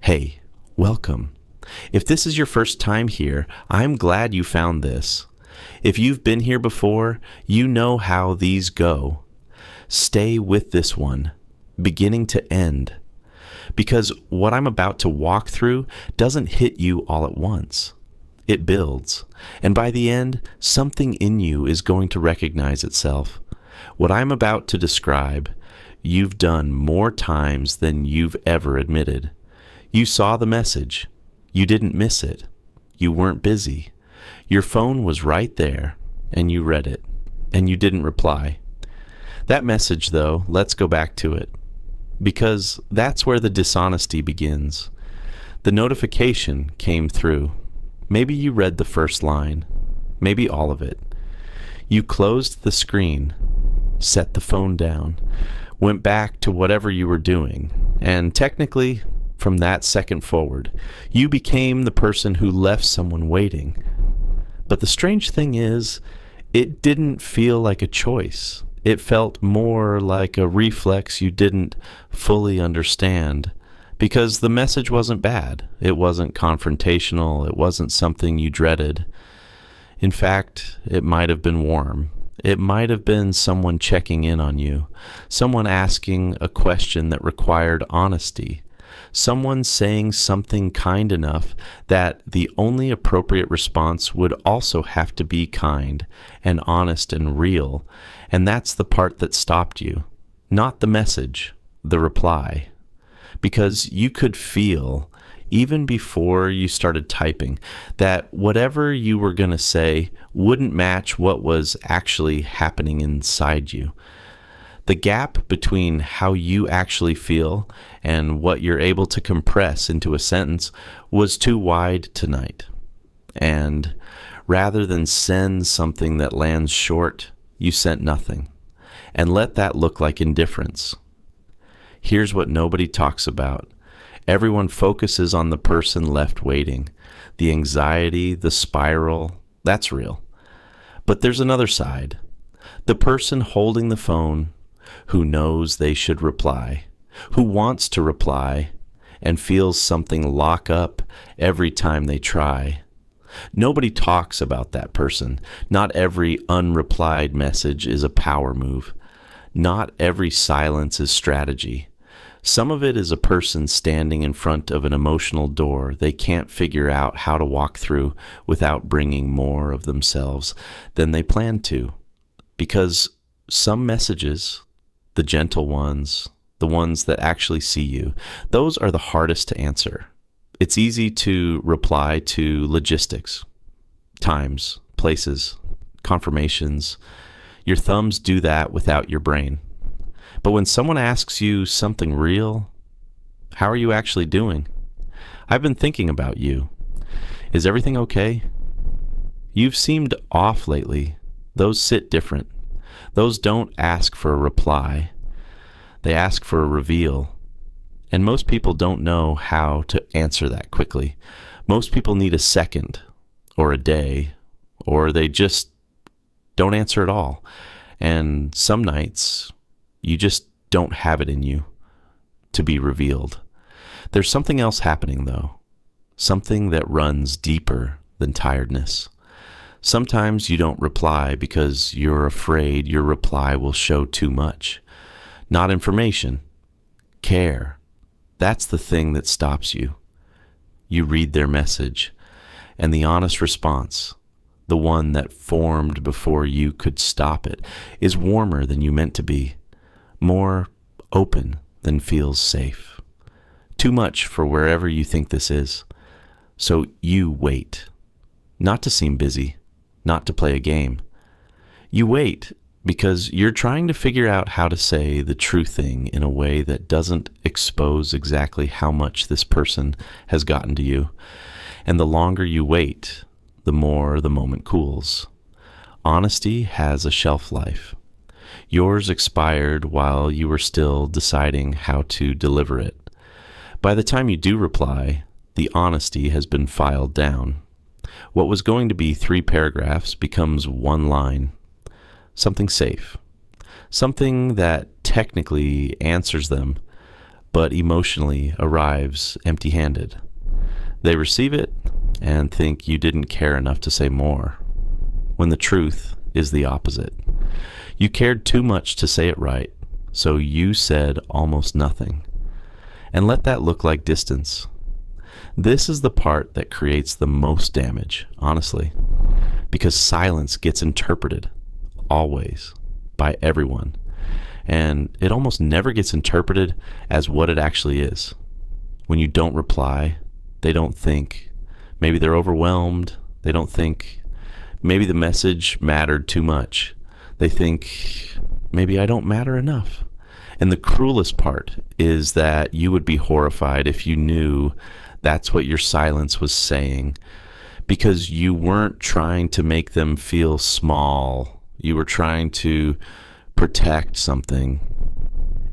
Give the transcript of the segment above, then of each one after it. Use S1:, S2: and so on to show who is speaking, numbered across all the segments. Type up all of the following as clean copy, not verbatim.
S1: Hey, welcome. If this is your first time here, I'm glad you found this. If you've been here before, you know how these go. Stay with this one, beginning to end. Because what I'm about to walk through doesn't hit you all at once. It builds, and by the end, something in you is going to recognize itself. What I'm about to describe, you've done more times than you've ever admitted. You saw the message. You didn't miss it. You weren't busy. Your phone was right there, and you read it, and you didn't reply. That message, though, let's go back to it, because that's where the dishonesty begins. The notification came through. Maybe you read the first line, maybe all of it. You closed the screen, set the phone down, went back to whatever you were doing, and technically, from that second forward, you became the person who left someone waiting. But the strange thing is, it didn't feel like a choice. It felt more like a reflex you didn't fully understand, because the message wasn't bad. It wasn't confrontational. It wasn't something you dreaded. In fact, it might have been warm. It might have been someone checking in on you, someone asking a question that required honesty, someone saying something kind enough that the only appropriate response would also have to be kind and honest and real. And that's the part that stopped you, not the message, the reply. Because you could feel, even before you started typing, that whatever you were going to say wouldn't match what was actually happening inside you. The gap between how you actually feel and what you're able to compress into a sentence was too wide tonight. And rather than send something that lands short, you sent nothing. And let that look like indifference. Here's what nobody talks about. Everyone focuses on the person left waiting. The anxiety, the spiral, that's real. But there's another side. The person holding the phone, who knows they should reply, who wants to reply, and feels something lock up every time they try. Nobody talks about that person. Not every unreplied message is a power move. Not every silence is strategy. Some of it is a person standing in front of an emotional door they can't figure out how to walk through without bringing more of themselves than they planned to. Because some messages, the gentle ones, the ones that actually see you, those are the hardest to answer. It's easy to reply to logistics, times, places, confirmations. Your thumbs do that without your brain. But when someone asks you something real, how are you actually doing? I've been thinking about you. Is everything okay? You've seemed off lately. Those sit different. Those don't ask for a reply. They ask for a reveal. And most people don't know how to answer that quickly. Most people need a second, or a day, or they just don't answer at all. And some nights, you just don't have it in you to be revealed. There's something else happening, though. Something that runs deeper than tiredness. Sometimes you don't reply because you're afraid your reply will show too much. Not information, care. That's the thing that stops you. You read their message, and the honest response, the one that formed before you could stop it, is warmer than you meant to be, more open than feels safe. Too much for wherever you think this is. So you wait, not to seem busy, not to play a game. You wait because you're trying to figure out how to say the true thing in a way that doesn't expose exactly how much this person has gotten to you. And the longer you wait, the more the moment cools. Honesty has a shelf life. Yours expired while you were still deciding how to deliver it. By the time you do reply, the honesty has been filed down. What was going to be 3 paragraphs becomes 1 line. Something safe. Something that technically answers them, but emotionally arrives empty-handed. They receive it and think you didn't care enough to say more, when the truth is the opposite. You cared too much to say it right, so you said almost nothing. And let that look like distance. This is the part that creates the most damage, honestly, because silence gets interpreted, always, by everyone. And it almost never gets interpreted as what it actually is. When you don't reply, they don't think. Maybe they're overwhelmed. They don't think. Maybe the message mattered too much. They think, maybe I don't matter enough. And the cruelest part is that you would be horrified if you knew that's what your silence was saying, because you weren't trying to make them feel small. You were trying to protect something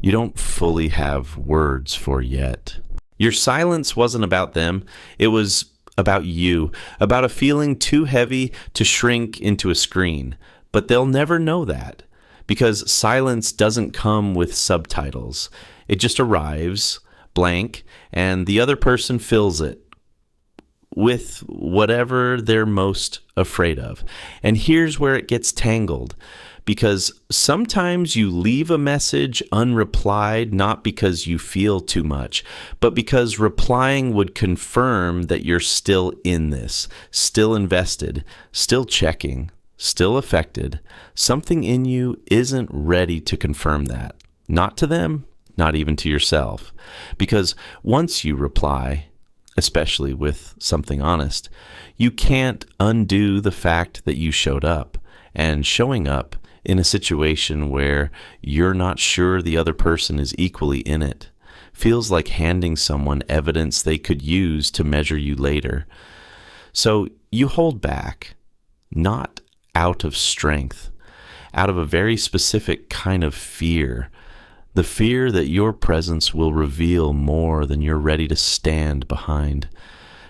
S1: you don't fully have words for yet. Your silence wasn't about them. It was about you, about a feeling too heavy to shrink into a screen. But they'll never know that, because silence doesn't come with subtitles. It just arrives blank, and the other person fills it with whatever they're most afraid of. And here's where it gets tangled, because sometimes you leave a message unreplied, not because you feel too much, but because replying would confirm that you're still in this, still invested, still checking, still affected. Something in you isn't ready to confirm that. Not to them, not even to yourself. Because once you reply, especially with something honest, you can't undo the fact that you showed up. And showing up in a situation where you're not sure the other person is equally in it feels like handing someone evidence they could use to measure you later. So you hold back, not out of strength, out of a very specific kind of fear. The fear that your presence will reveal more than you're ready to stand behind.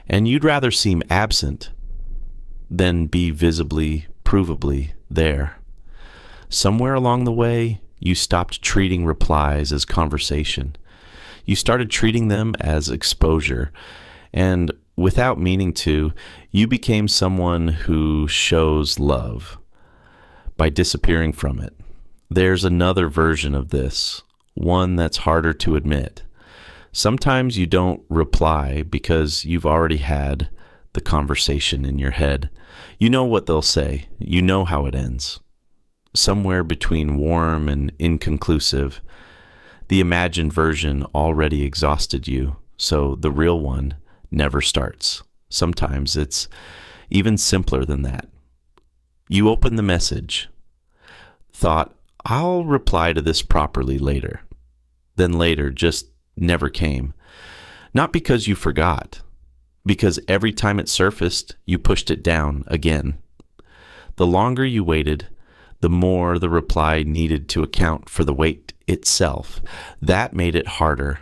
S1: And you'd rather seem absent than be visibly, provably there. Somewhere along the way, you stopped treating replies as conversation. You started treating them as exposure. And without meaning to, you became someone who shows love by disappearing from it. There's another version of this, one that's harder to admit. Sometimes you don't reply because you've already had the conversation in your head. You know what they'll say. You know how it ends. Somewhere between warm and inconclusive. The imagined version already exhausted you, so the real one never starts. Sometimes it's even simpler than that. You open the message, thought, I'll reply to this properly later. Then later just never came. Not because you forgot, because every time it surfaced, you pushed it down again. The longer you waited, the more the reply needed to account for the wait itself. That made it harder.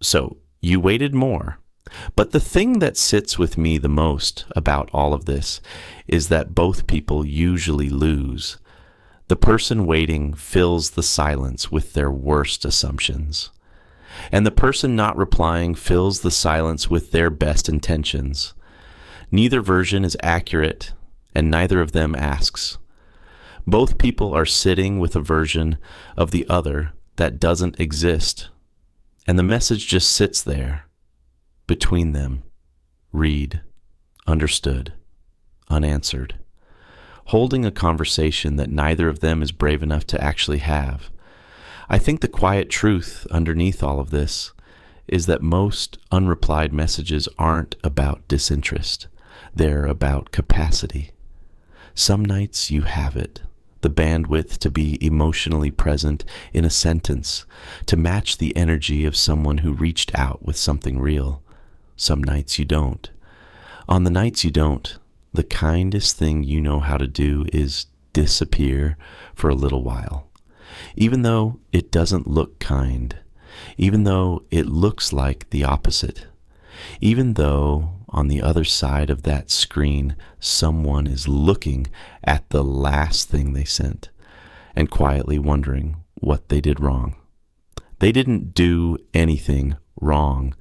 S1: So you waited more. But the thing that sits with me the most about all of this is that both people usually lose. The person waiting fills the silence with their worst assumptions. And the person not replying fills the silence with their best intentions. Neither version is accurate, and neither of them asks. Both people are sitting with a version of the other that doesn't exist. And the message just sits there, between them, read, understood, unanswered, holding a conversation that neither of them is brave enough to actually have. I think the quiet truth underneath all of this is that most unreplied messages aren't about disinterest. They're about capacity. Some nights you have it, the bandwidth to be emotionally present in a sentence, to match the energy of someone who reached out with something real. Some nights you don't. On the nights you don't, the kindest thing you know how to do is disappear for a little while. Even though it doesn't look kind, even though it looks like the opposite, even though on the other side of that screen someone is looking at the last thing they sent and quietly wondering what they did wrong. They didn't do anything wrong.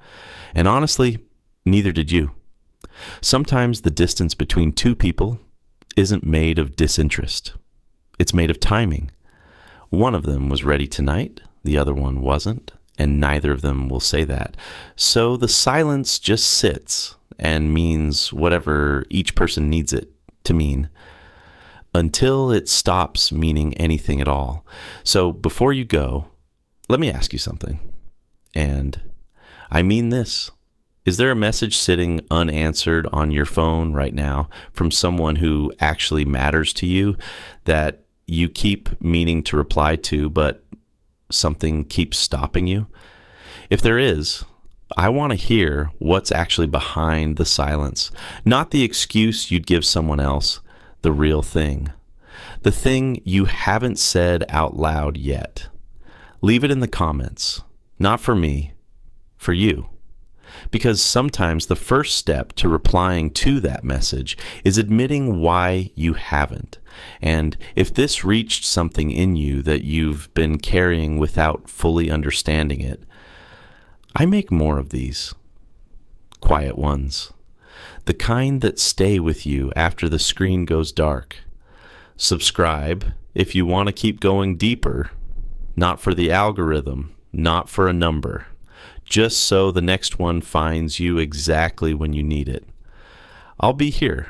S1: And honestly, neither did you. Sometimes the distance between two people isn't made of disinterest. It's made of timing. One of them was ready tonight, the other one wasn't, and neither of them will say that. So the silence just sits and means whatever each person needs it to mean, until it stops meaning anything at all. So before you go, let me ask you something. And I mean this. Is there a message sitting unanswered on your phone right now from someone who actually matters to you that you keep meaning to reply to, but something keeps stopping you? If there is, I want to hear what's actually behind the silence, not the excuse you'd give someone else, the real thing, the thing you haven't said out loud yet. Leave it in the comments, not for me, for you. Because sometimes the first step to replying to that message is admitting why you haven't. And if this reached something in you that you've been carrying without fully understanding it, I make more of these. Quiet ones. The kind that stay with you after the screen goes dark. Subscribe if you want to keep going deeper, not for the algorithm, not for a number, just so the next one finds you exactly when you need it. I'll be here,